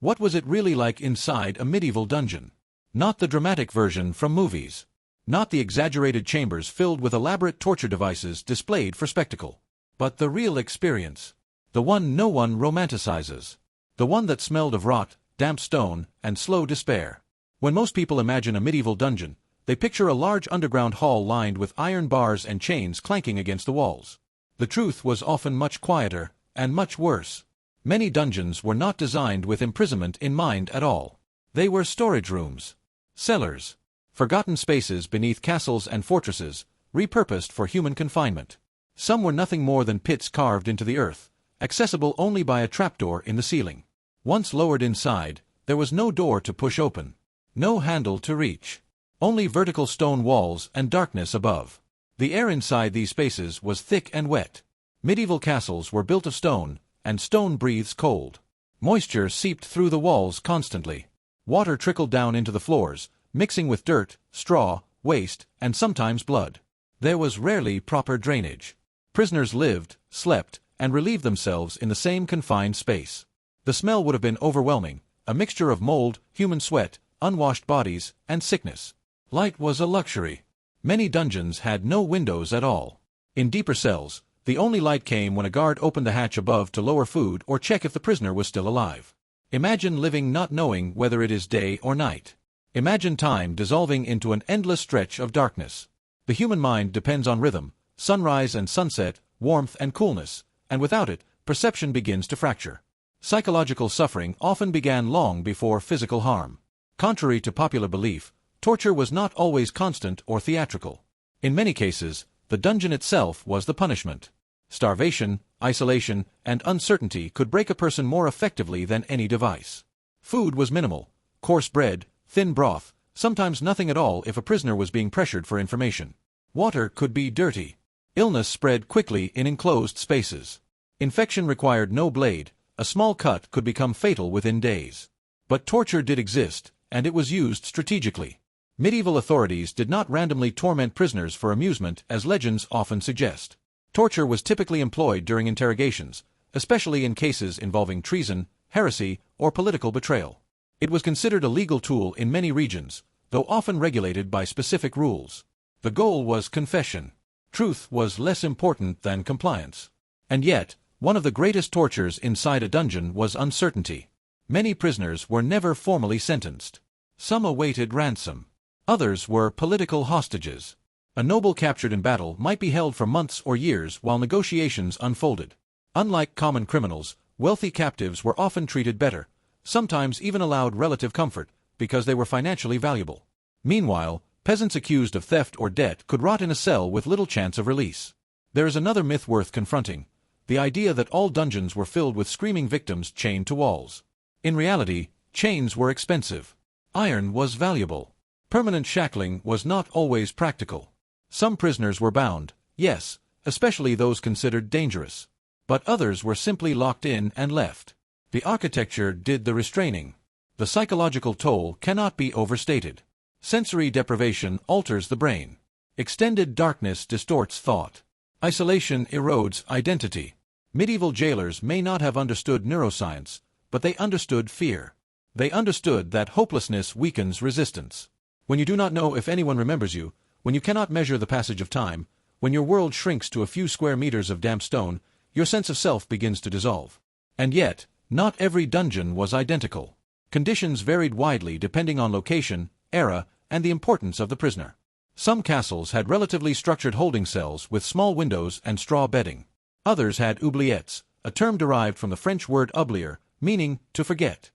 What was it really like inside a medieval dungeon? Not the dramatic version from movies. Not the exaggerated chambers filled with elaborate torture devices displayed for spectacle. But the real experience. The one no one romanticizes. The one that smelled of rot, damp stone, and slow despair. When most people imagine a medieval dungeon, they picture a large underground hall lined with iron bars and chains clanking against the walls. The truth was often much quieter, and much worse. Many dungeons were not designed with imprisonment in mind at all. They were storage rooms, cellars, forgotten spaces beneath castles and fortresses, repurposed for human confinement. Some were nothing more than pits carved into the earth, accessible only by a trapdoor in the ceiling. Once lowered inside, there was no door to push open, no handle to reach. Only vertical stone walls and darkness above. The air inside these spaces was thick and wet. Medieval castles were built of stone, and stone breathes cold. Moisture seeped through the walls constantly. Water trickled down into the floors, mixing with dirt, straw, waste, and sometimes blood. There was rarely proper drainage. Prisoners lived, slept, and relieved themselves in the same confined space. The smell would have been overwhelming, a mixture of mold, human sweat, unwashed bodies, and sickness. Light was a luxury. Many dungeons had no windows at all. In deeper cells, the only light came when a guard opened the hatch above to lower food or check if the prisoner was still alive. Imagine living not knowing whether it is day or night. Imagine time dissolving into an endless stretch of darkness. The human mind depends on rhythm, sunrise and sunset, warmth and coolness, and without it, perception begins to fracture. Psychological suffering often began long before physical harm. Contrary to popular belief, torture was not always constant or theatrical. In many cases, the dungeon itself was the punishment. Starvation, isolation, and uncertainty could break a person more effectively than any device. Food was minimal: coarse bread, thin broth, sometimes nothing at all if a prisoner was being pressured for information. Water could be dirty. Illness spread quickly in enclosed spaces. Infection required no blade. A small cut could become fatal within days. But torture did exist, and it was used strategically. Medieval authorities did not randomly torment prisoners for amusement, as legends often suggest. Torture was typically employed during interrogations, especially in cases involving treason, heresy, or political betrayal. It was considered a legal tool in many regions, though often regulated by specific rules. The goal was confession. Truth was less important than compliance. And yet, one of the greatest tortures inside a dungeon was uncertainty. Many prisoners were never formally sentenced. Some awaited ransom. Others were political hostages. A noble captured in battle might be held for months or years while negotiations unfolded. Unlike common criminals, wealthy captives were often treated better, sometimes even allowed relative comfort, because they were financially valuable. Meanwhile, peasants accused of theft or debt could rot in a cell with little chance of release. There is another myth worth confronting: the idea that all dungeons were filled with screaming victims chained to walls. In reality, chains were expensive. Iron was valuable. Permanent shackling was not always practical. Some prisoners were bound, yes, especially those considered dangerous. But others were simply locked in and left. The architecture did the restraining. The psychological toll cannot be overstated. Sensory deprivation alters the brain. Extended darkness distorts thought. Isolation erodes identity. Medieval jailers may not have understood neuroscience, but they understood fear. They understood that hopelessness weakens resistance. When you do not know if anyone remembers you, when you cannot measure the passage of time, when your world shrinks to a few square meters of damp stone, your sense of self begins to dissolve. And yet, not every dungeon was identical. Conditions varied widely depending on location, era, and the importance of the prisoner. Some castles had relatively structured holding cells with small windows and straw bedding. Others had oubliettes, a term derived from the French word oublier, meaning to forget.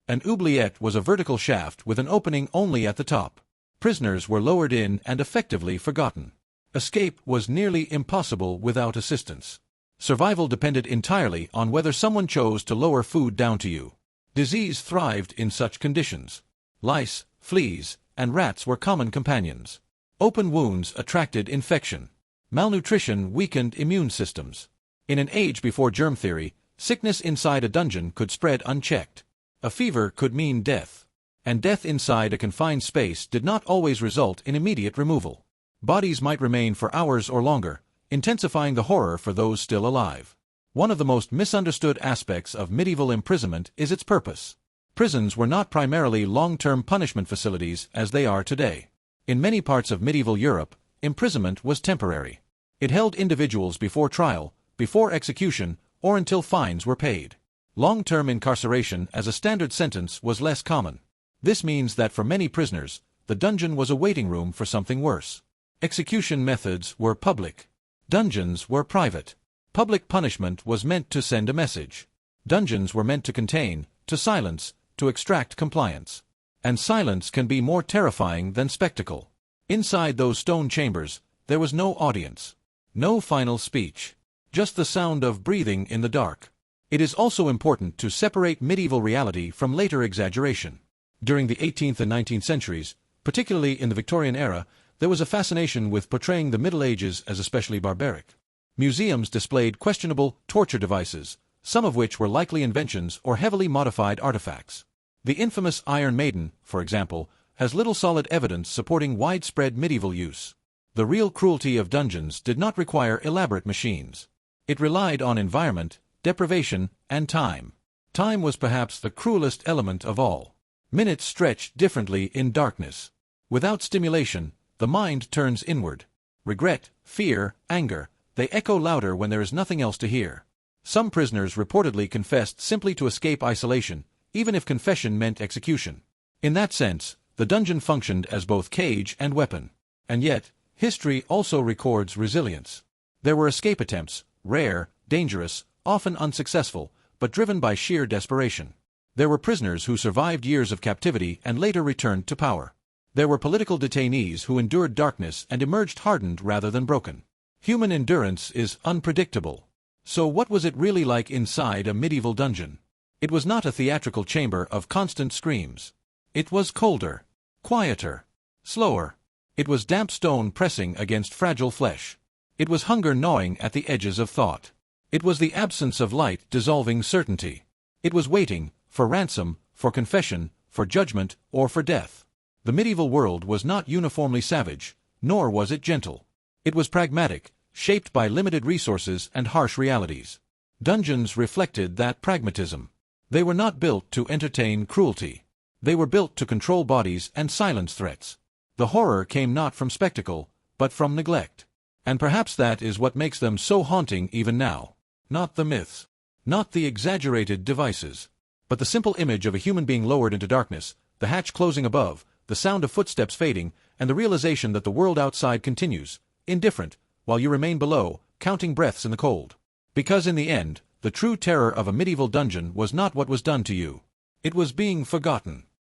An oubliette was a vertical shaft with an opening only at the top. Prisoners were lowered in and effectively forgotten. Escape was nearly impossible without assistance. Survival depended entirely on whether someone chose to lower food down to you. Disease thrived in such conditions. Lice, fleas, and rats were common companions. Open wounds attracted infection. Malnutrition weakened immune systems. In an age before germ theory, sickness inside a dungeon could spread unchecked. A fever could mean death. And death inside a confined space did not always result in immediate removal. Bodies might remain for hours or longer, intensifying the horror for those still alive. One of the most misunderstood aspects of medieval imprisonment is its purpose. Prisons were not primarily long-term punishment facilities as they are today. In many parts of medieval Europe, imprisonment was temporary. It held individuals before trial, before execution, or until fines were paid. Long-term incarceration as a standard sentence was less common. This means that for many prisoners, the dungeon was a waiting room for something worse. Execution methods were public. Dungeons were private. Public punishment was meant to send a message. Dungeons were meant to contain, to silence, to extract compliance. And silence can be more terrifying than spectacle. Inside those stone chambers, there was no audience. No final speech. Just the sound of breathing in the dark. It is also important to separate medieval reality from later exaggeration. During the 18th and 19th centuries, particularly in the Victorian era, there was a fascination with portraying the Middle Ages as especially barbaric. Museums displayed questionable torture devices, some of which were likely inventions or heavily modified artifacts. The infamous Iron Maiden, for example, has little solid evidence supporting widespread medieval use. The real cruelty of dungeons did not require elaborate machines. It relied on environment, deprivation, and time. Time was perhaps the cruelest element of all. Minutes stretched differently in darkness. Without stimulation, the mind turns inward. Regret, fear, anger, they echo louder when there is nothing else to hear. Some prisoners reportedly confessed simply to escape isolation, even if confession meant execution. In that sense, the dungeon functioned as both cage and weapon. And yet, history also records resilience. There were escape attempts, rare, dangerous, often unsuccessful, but driven by sheer desperation. There were prisoners who survived years of captivity and later returned to power. There were political detainees who endured darkness and emerged hardened rather than broken. Human endurance is unpredictable. So what was it really like inside a medieval dungeon? It was not a theatrical chamber of constant screams. It was colder, quieter, slower. It was damp stone pressing against fragile flesh. It was hunger gnawing at the edges of thought. It was the absence of light dissolving certainty. It was waiting, for ransom, for confession, for judgment, or for death. The medieval world was not uniformly savage, nor was it gentle. It was pragmatic, shaped by limited resources and harsh realities. Dungeons reflected that pragmatism. They were not built to entertain cruelty. They were built to control bodies and silence threats. The horror came not from spectacle, but from neglect. And perhaps that is what makes them so haunting even now. Not the myths. Not the exaggerated devices. But the simple image of a human being lowered into darkness, the hatch closing above, the sound of footsteps fading, and the realization that the world outside continues, indifferent, while you remain below, counting breaths in the cold. Because in the end, the true terror of a medieval dungeon was not what was done to you. It was being forgotten.